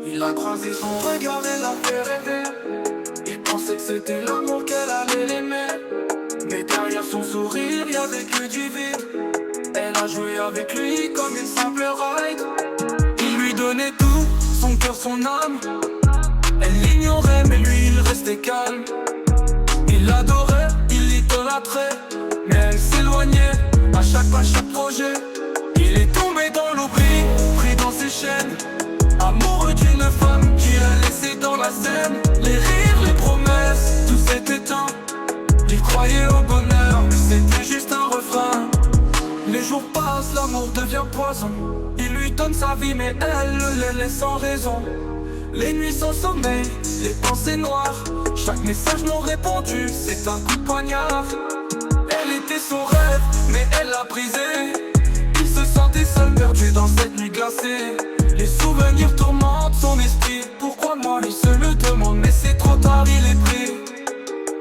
Il a croisé son regard et l'a fait rêver. Il pensait que c'était l'amour qu'elle allait l'aimer, mais derrière son sourire y'avait que du vide. Elle a joué avec lui comme une simple ride. Il lui donnait tout, son cœur, son âme. Elle l'ignorait mais lui il restait calme. Il l'adorait, il l'idolâtrait, mais elle s'éloignait à chaque pas, chaque projet. Il est tombé dans l'oubli, pris dans ses chaînes, amoureux d'une femme qui a laissé dans la scène. Les rires, les promesses, tout s'est éteint. Il croyait au bonheur, mais c'était juste un refrain. Les jours passent, l'amour devient poison. Il lui donne sa vie mais elle le laisse sans raison. Les nuits sans sommeil, les pensées noires. Chaque message non répondu, c'est un coup de poignard. Elle était son rêve, mais elle l'a brisé. Il se sentait seul, perdu dans cette nuit glacée. Les souvenirs tourmentent son esprit. Pourquoi moi, lui se le demande, mais c'est trop tard, il est pris.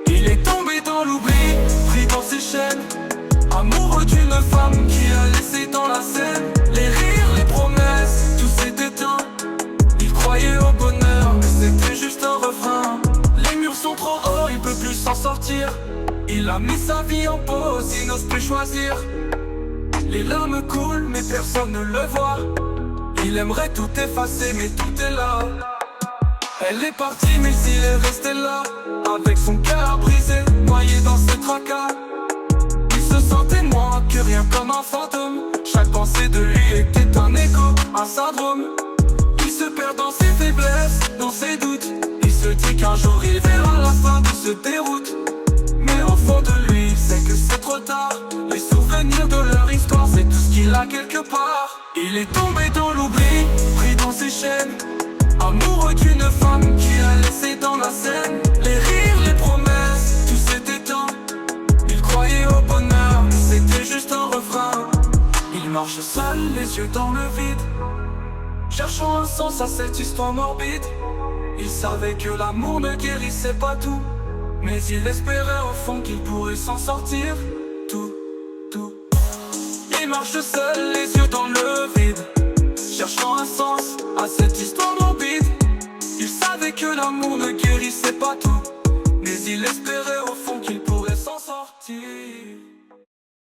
Il est tombé dans l'oubli, pris dans ses chaînes, amoureux d'une femme qui a laissé dans la scène. Les rires, les promesses, tout s'est éteint. Il croyait au bonheur, mais c'était juste un refrain. Les murs sont trop hauts, il peut plus s'en sortir. Il a mis sa vie en pause, il n'ose plus choisir. Les larmes coulent, mais personne ne le voit. Il aimerait tout effacer, mais tout est là. Elle est partie, mais s'il est resté là, avec son cœur brisé, noyé dans ses tracas. Il se sentait moins que rien, comme un fantôme. Chaque pensée de lui était un écho, un syndrome. Il se perd dans ses faiblesses, dans ses doutes. Il se dit qu'un jour il verra la fin de ce déroute. Mais au fond de lui, il sait que c'est trop tard. Les souvenirs de leur histoire, c'est tout ce qu'il a quelque part. Il est tombé dans l'oubli, pris dans ses chaînes, amoureux d'une femme qui a laissé dans la scène. Les rires, les promesses, tout s'est éteint. Il croyait au bonheur, mais c'était juste un refrain. Il marche seul, les yeux dans le vide, cherchant un sens à cette histoire morbide. Il savait que l'amour ne guérissait pas tout, mais il espérait au fond qu'il pourrait s'en sortir. Tout. Il marche seul, les yeux dans le vide, cherchant un sens à cette histoire morbide. Il savait que l'amour ne guérissait pas tout, mais il espérait au fond qu'il pourrait s'en sortir.